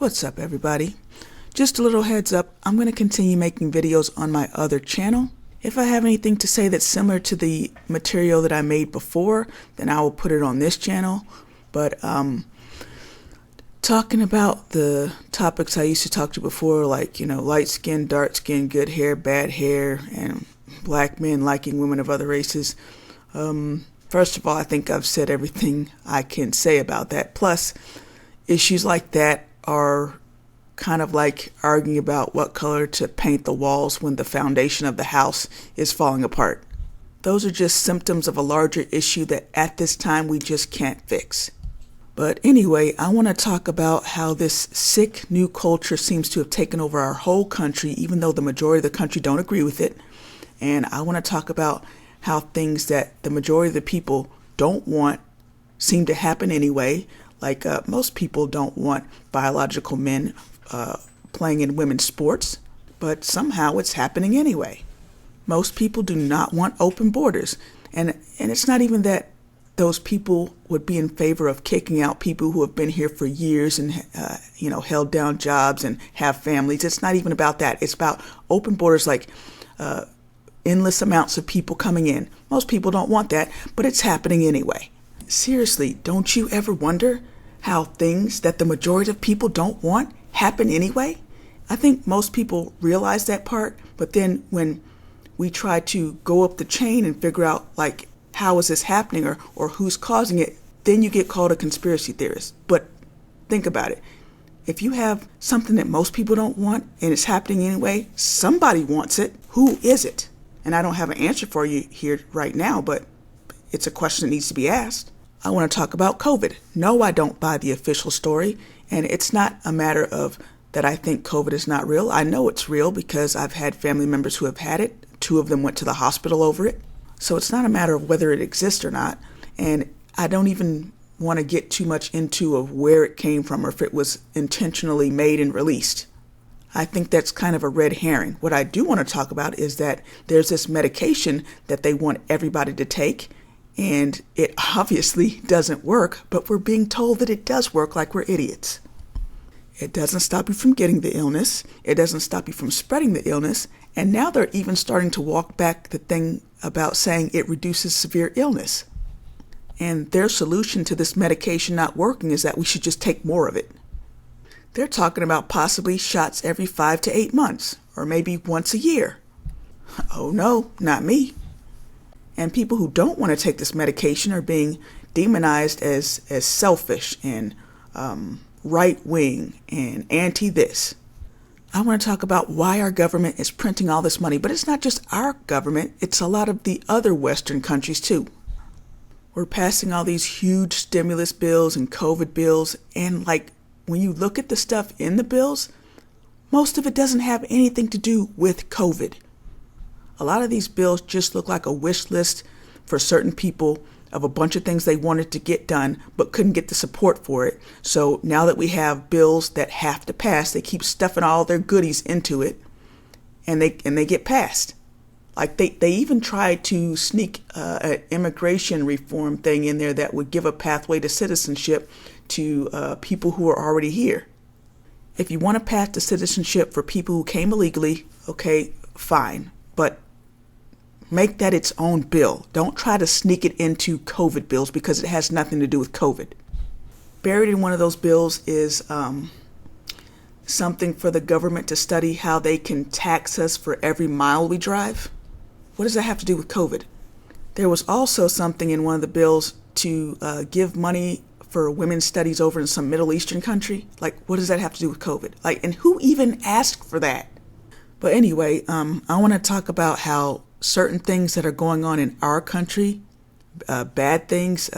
What's up, everybody? Just a little heads up, I'm going to continue making videos on my other channel. If I have anything to say that's similar to the material that I made before, then I will put it on this channel. But talking about the topics I used to talk to before, like, light skin, dark skin, good hair, bad hair, and black men liking women of other races. First of all, I think I've said everything I can say about that. Plus, issues like that are kind of like arguing about what color to paint the walls when the foundation of the house is falling apart. Those are just symptoms of a larger issue that at this time we just can't fix. But anyway, I want to talk about how this sick new culture seems to have taken over our whole country, even though the majority of the country don't agree with it. And I want to talk about how things that the majority of the people don't want seem to happen anyway. Like most people don't want biological men playing in women's sports, but somehow it's happening anyway. Most people do not want open borders. And it's not even that those people would be in favor of kicking out people who have been here for years and, held down jobs and have families. It's not even about that. It's about open borders, like endless amounts of people coming in. Most people don't want that, but it's happening anyway. Seriously, don't you ever wonder how things that the majority of people don't want happen anyway? I think most people realize that part, but then when we try to go up the chain and figure out, like, how is this happening or who's causing it, then you get called a conspiracy theorist. But think about it. If you have something that most people don't want and it's happening anyway, somebody wants it. Who is it? And I don't have an answer for you here right now, but it's a question that needs to be asked. I want to talk about COVID. No, I don't buy the official story. And it's not a matter of that I think COVID is not real. I know it's real because I've had family members who have had it. 2 of them went to the hospital over it. So it's not a matter of whether it exists or not. And I don't even want to get too much into of where it came from or if it was intentionally made and released. I think that's kind of a red herring. What I do want to talk about is that there's this medication that they want everybody to take. And it obviously doesn't work, but we're being told that it does work like we're idiots. It doesn't stop you from getting the illness. It doesn't stop you from spreading the illness. And now they're even starting to walk back the thing about saying it reduces severe illness. And their solution to this medication not working is that we should just take more of it. They're talking about possibly shots every 5 to 8 months, or maybe once a year. Oh no, not me. And people who don't want to take this medication are being demonized as selfish and right-wing and anti-this. I want to talk about why our government is printing all this money, but it's not just our government, it's a lot of the other Western countries too. We're passing all these huge stimulus bills and COVID bills, and when you look at the stuff in the bills, most of it doesn't have anything to do with COVID. A lot of these bills just look like a wish list for certain people of a bunch of things they wanted to get done but couldn't get the support for it. So now that we have bills that have to pass, they keep stuffing all their goodies into it and they get passed. Like they even tried to sneak an immigration reform thing in there that would give a pathway to citizenship to people who are already here. If you want to pass the citizenship for people who came illegally, okay, fine. But make that its own bill. Don't try to sneak it into COVID bills because it has nothing to do with COVID. Buried in one of those bills is something for the government to study how they can tax us for every mile we drive. What does that have to do with COVID? There was also something in one of the bills to give money for women's studies over in some Middle Eastern country. What does that have to do with COVID? And who even asked for that? But anyway, I want to talk about how certain things that are going on in our country, bad things,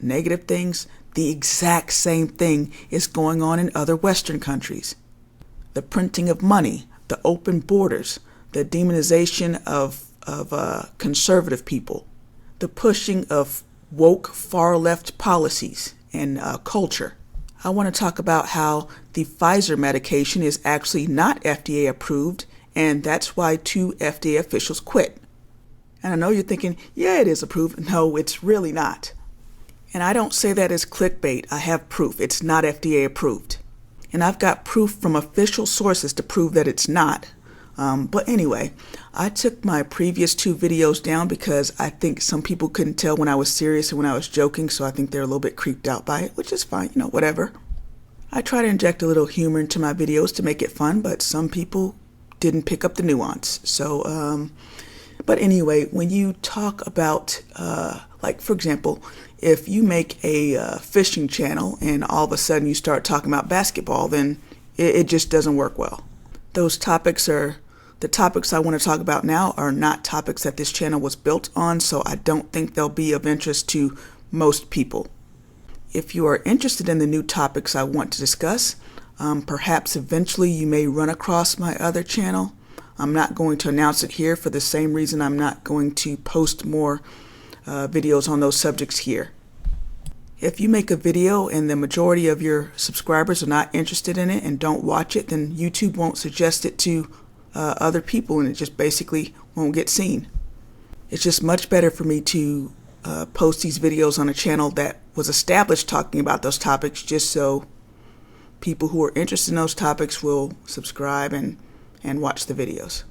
negative things, the exact same thing is going on in other Western countries. The printing of money, the open borders, the demonization of conservative people, the pushing of woke far left policies and culture. I want to talk about how the Pfizer medication is actually not FDA approved, and that's why 2 FDA officials quit. And I know you're thinking, yeah, it is approved. No, it's really not. And I don't say that as clickbait. I have proof. It's not FDA approved. And I've got proof from official sources to prove that it's not. But anyway, I took my previous 2 videos down because I think some people couldn't tell when I was serious and when I was joking, so I think they're a little bit creeped out by it, which is fine, whatever. I try to inject a little humor into my videos to make it fun, but some people didn't pick up the nuance. But anyway, when you talk about, like for example, if you make a fishing channel and all of a sudden you start talking about basketball, then it just doesn't work well. The topics I want to talk about now are not topics that this channel was built on, so I don't think they'll be of interest to most people. If you are interested in the new topics I want to discuss, perhaps eventually you may run across my other channel. I'm not going to announce it here for the same reason I'm not going to post more videos on those subjects here. If you make a video and the majority of your subscribers are not interested in it and don't watch it, then YouTube won't suggest it to other people and it just basically won't get seen. It's just much better for me to post these videos on a channel that was established talking about those topics, just so people who are interested in those topics will subscribe and watch the videos.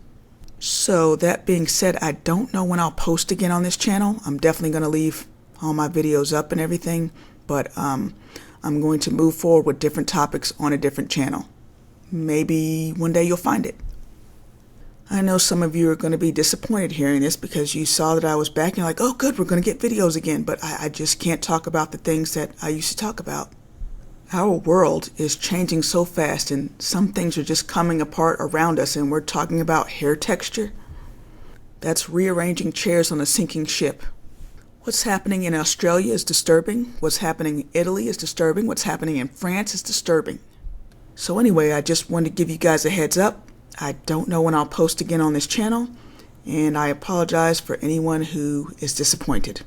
So that being said, I don't know when I'll post again on this channel. I'm definitely going to leave all my videos up and everything, but I'm going to move forward with different topics on a different channel. Maybe one day you'll find it. I know some of you are going to be disappointed hearing this because you saw that I was back and you're like, oh good, we're going to get videos again, but I just can't talk about the things that I used to talk about. Our world is changing so fast and some things are just coming apart around us, and we're talking about hair texture. That's rearranging chairs on a sinking ship. What's happening in Australia is disturbing. What's happening in Italy is disturbing. What's happening in France is disturbing. So anyway, I just wanted to give you guys a heads up. I don't know when I'll post again on this channel, and I apologize for anyone who is disappointed.